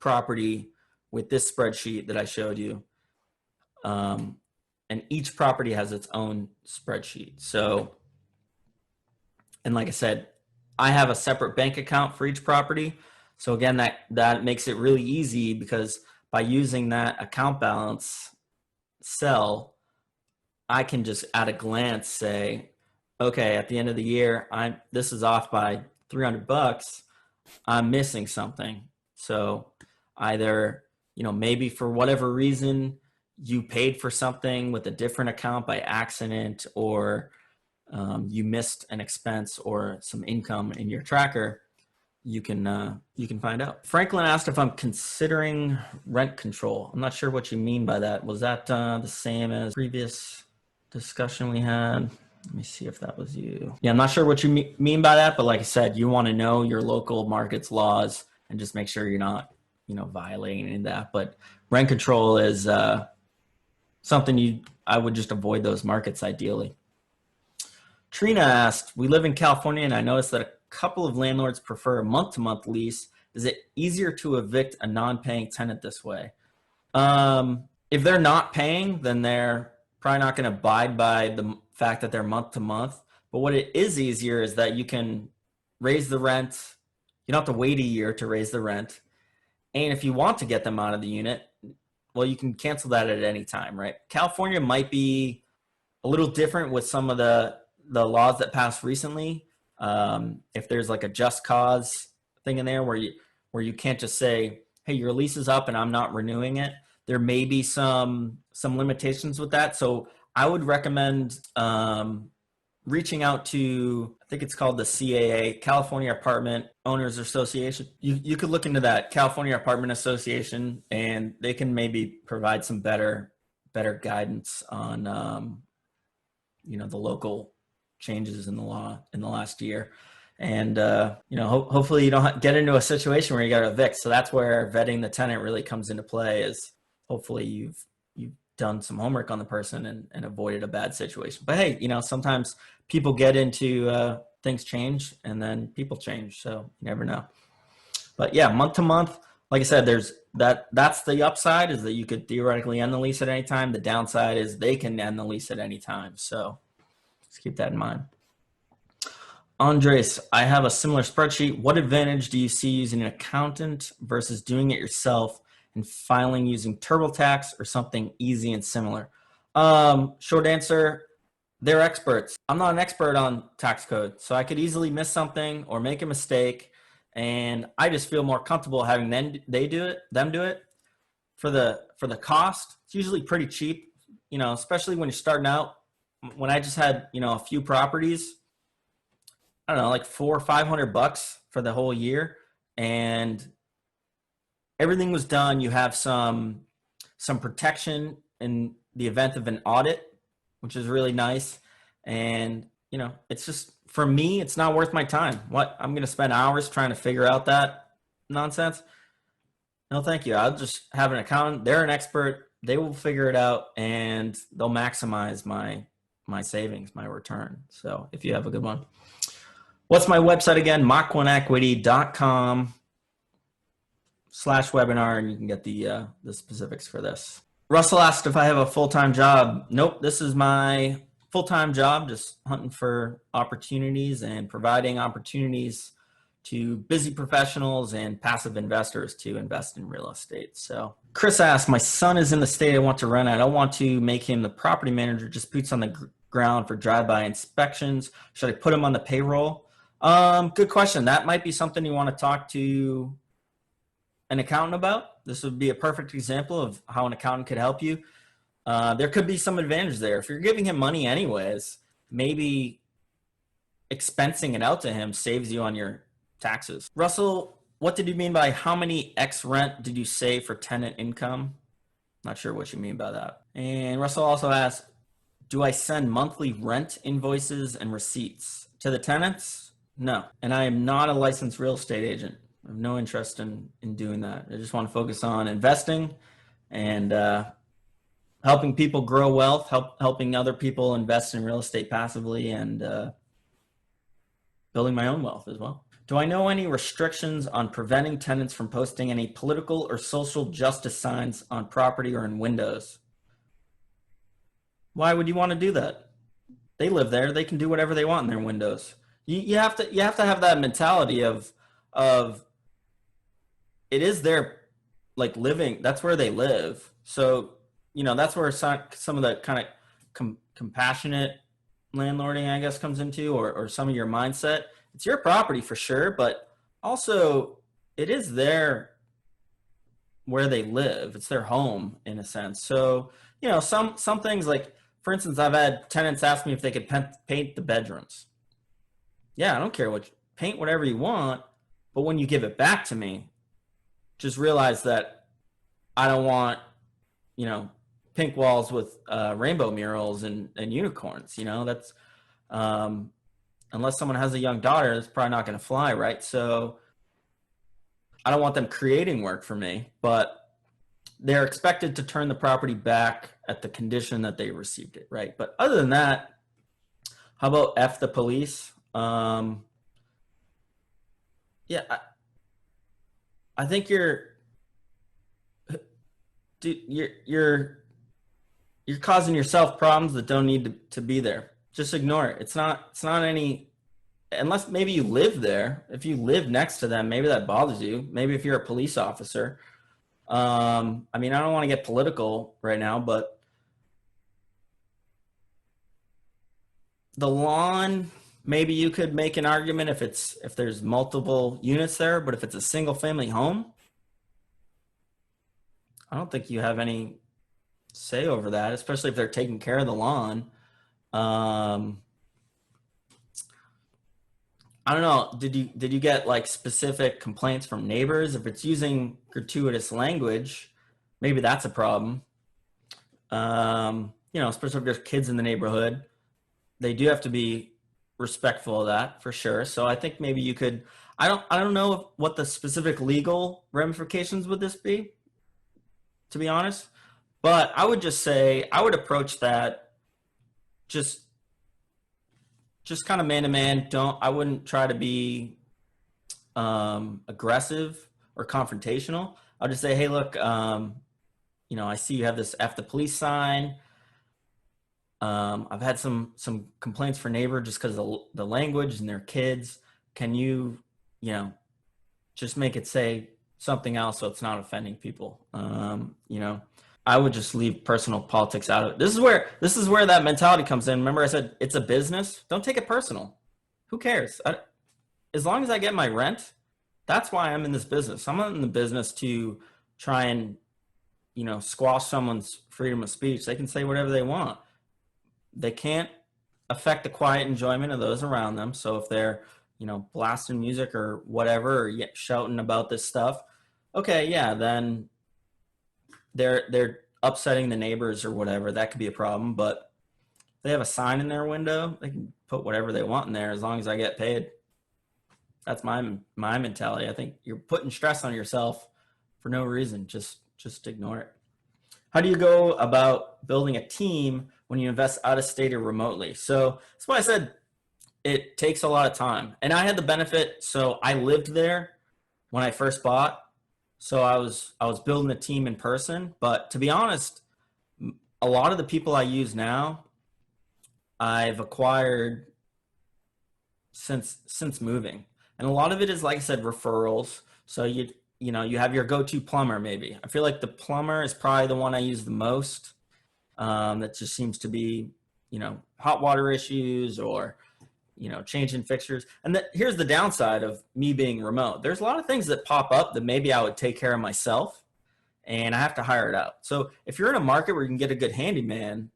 property with this spreadsheet that I showed you. And each property has its own spreadsheet. So, and like I said, I have a separate bank account for each property. So again, that makes it really easy because by using that account balance cell, I can just at a glance say, okay, at the end of the year, this is off by $300. I'm missing something. So either, maybe for whatever reason you paid for something with a different account by accident, or you missed an expense or some income in your tracker, you can find out. Franklin asked if I'm considering rent control. I'm not sure what you mean by that. Was that the same as previous discussion we had? Let me see if that was you. Yeah, I'm not sure what you mean by that, but like I said, you want to know your local market's laws and just make sure you're not, violating any of that. But rent control is something I would just avoid those markets ideally. Trina asked, we live in California and I noticed that a couple of landlords prefer a month-to-month lease. Is it easier to evict a non-paying tenant this way? If they're not paying, then they're probably not going to abide by the fact that they're month-to-month. But what it is easier is that you can raise the rent. You don't have to wait a year to raise the rent. And if you want to get them out of the unit, well, you can cancel that at any time, right? California might be a little different with some of the laws that passed recently. If there's like a just cause thing in there where you can't just say, hey, your lease is up and I'm not renewing it. There may be some limitations with that. So I would recommend reaching out to, I think it's called the CAA, California Apartment Owners Association. You could look into that, California Apartment Association, and they can maybe provide some better guidance on the local changes in the law in the last year. And hopefully you don't get into a situation where you got to evict. So that's where vetting the tenant really comes into play, is hopefully you've done some homework on the person and avoided a bad situation. But hey, sometimes people get into things change and then people change. So you never know. But yeah, month to month, like I said, that's the upside, is that you could theoretically end the lease at any time. The downside is they can end the lease at any time. So just keep that in mind. Andres, I have a similar spreadsheet. What advantage do you see using an accountant versus doing it yourself and filing using TurboTax or something easy and similar? Short answer, they're experts. I'm not an expert on tax code, so I could easily miss something or make a mistake. and I just feel more comfortable having them do it for the cost. It's usually pretty cheap, especially when you're starting out. When I just had, a few properties, I don't know, like $400-500 for the whole year, and everything was done. You have some protection in the event of an audit, which is really nice. And it's just, for me, it's not worth my time. What, I'm going to spend hours trying to figure out that nonsense? No, thank you. I'll just have an accountant. They're an expert. They will figure it out, and they'll maximize my savings, my return. So if you have a good one. What's my website again? mach1equity.com/webinar, and you can get the specifics for this. Russell asked if I have a full-time job. Nope, this is my full-time job, just hunting for opportunities and providing opportunities to busy professionals and passive investors to invest in real estate. So Chris asked, my son is in the state I want to rent. I don't want to make him the property manager, just boots on the ground for drive-by inspections. Should I put him on the payroll? Good question. That might be something you want to talk to an accountant about. This would be a perfect example of how an accountant could help you. There could be some advantage there. If you're giving him money anyways, maybe expensing it out to him saves you on your taxes. Russell, what did you mean by how many X rent did you save for tenant income? Not sure what you mean by that. And Russell also asked, do I send monthly rent invoices and receipts to the tenants? No. And I am not a licensed real estate agent. I have no interest in doing that. I just want to focus on investing and helping people grow wealth, helping other people invest in real estate passively, and building my own wealth as well. Do I know any restrictions on preventing tenants from posting any political or social justice signs on property or in windows? Why would you want to do that? They live there. They can do whatever they want in their windows. You have to have that mentality of it is their living. That's where they live. So that's where some of the kind of compassionate landlording, I guess, comes into, or some of your mindset. It's your property for sure, but also it is where they live. It's their home in a sense. So, some things, like, for instance, I've had tenants ask me if they could paint the bedrooms. Yeah, I don't care paint whatever you want, but when you give it back to me, just realize that I don't want, pink walls with rainbow murals and unicorns. That's unless someone has a young daughter, it's probably not going to fly, right? So I don't want them creating work for me, but they're expected to turn the property back at the condition that they received it, right? But other than that, how about F the police? Yeah, I think you're causing yourself problems that don't need to be there. Just ignore it. It's not any, unless maybe you live there. If you live next to them, maybe that bothers you. Maybe if you're a police officer. I mean, I don't want to get political right now, but the lawn, maybe you could make an argument if there's multiple units there, but if it's a single family home, I don't think you have any say over that, especially if they're taking care of the lawn. I don't know. Did you get specific complaints from neighbors? If it's using gratuitous language, maybe that's a problem. Especially if there's kids in the neighborhood, they do have to be respectful of that for sure. So I think maybe you could. I don't know what the specific legal ramifications would this be, to be honest. But I would just say I would approach that just kind of man to man. I wouldn't try to be aggressive or confrontational. I'll just say, hey, look, I see you have this F the police sign. I've had some complaints for neighbor just because of the language and their kids. Can you, just make it say something else so it's not offending people? I would just leave personal politics out of it. This is where that mentality comes in. Remember I said it's a business? Don't take it personal. Who cares? As long as I get my rent, That's why I'm in this business. I'm not in the business to try and, squash someone's freedom of speech. They can say whatever they want. They can't affect the quiet enjoyment of those around them. So if they're, blasting music or whatever, or shouting about this stuff, okay, yeah, then they're upsetting the neighbors or whatever. That could be a problem. But if they have a sign in their window, they can put whatever they want in there as long as I get paid. That's my mentality. I think you're putting stress on yourself for no reason. Just ignore it. How do you go about building a team when you invest out of state or remotely? So that's why I said it takes a lot of time. And I had the benefit, so I lived there when I first bought. So I was building a team in person. But to be honest, a lot of the people I use now, I've acquired since moving. And a lot of it is, like I said, referrals. So you have your go-to plumber maybe. I feel like the plumber is probably the one I use the most. That just seems to be, hot water issues or, changing fixtures. And here's the downside of me being remote. There's a lot of things that pop up that maybe I would take care of myself and I have to hire it out. So if you're in a market where you can get a good handyman,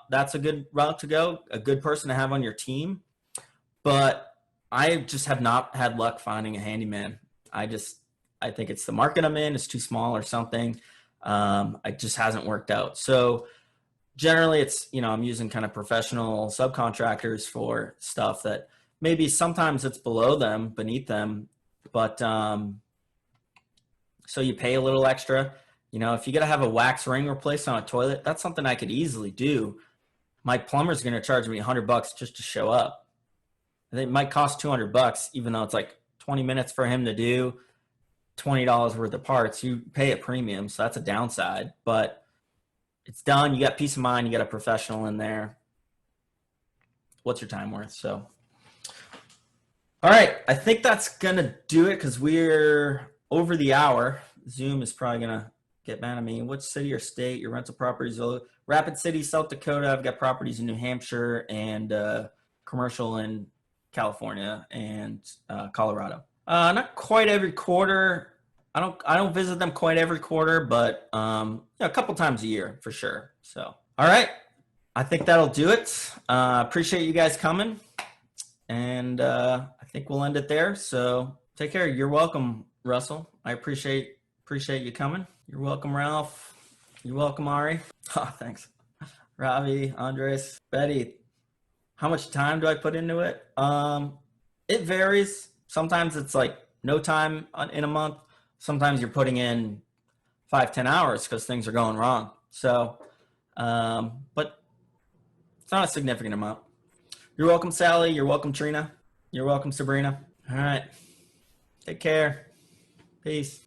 that's a good route to go, a good person to have on your team. But I just have not had luck finding a handyman. I think it's the market I'm in. It's too small or something. It just hasn't worked out. So generally it's, I'm using kind of professional subcontractors for stuff that maybe sometimes it's beneath them. But so you pay a little extra. If you got to have a wax ring replaced on a toilet, that's something I could easily do. My plumber's going to charge me $100 just to show up. I think it might cost $200, even though it's like 20 minutes for him to do $20 worth of parts. You pay a premium, so that's a downside, but it's done. You got peace of mind. You got a professional in there. What's your time worth? So, all right, I think that's gonna do it because we're over the hour. Zoom is probably gonna get mad at me. What city or state your rental properties? Rapid City, South Dakota. I've got properties in New Hampshire and commercial in California and Colorado. Not quite every quarter. I don't visit them quite every quarter, but a couple times a year for sure. So, all right, I think that'll do it. Appreciate you guys coming, and I think we'll end it there. So take care. You're welcome, Russell. I appreciate you coming. You're welcome, Ralph. You're welcome, Ari. Oh, thanks, Ravi, Andres, Betty. How much time do I put into it? It varies. Sometimes it's like no time in a month. Sometimes you're putting in 5-10 hours because things are going wrong. So, but it's not a significant amount. You're welcome, Sally. You're welcome, Trina. You're welcome, Sabrina. All right. Take care. Peace.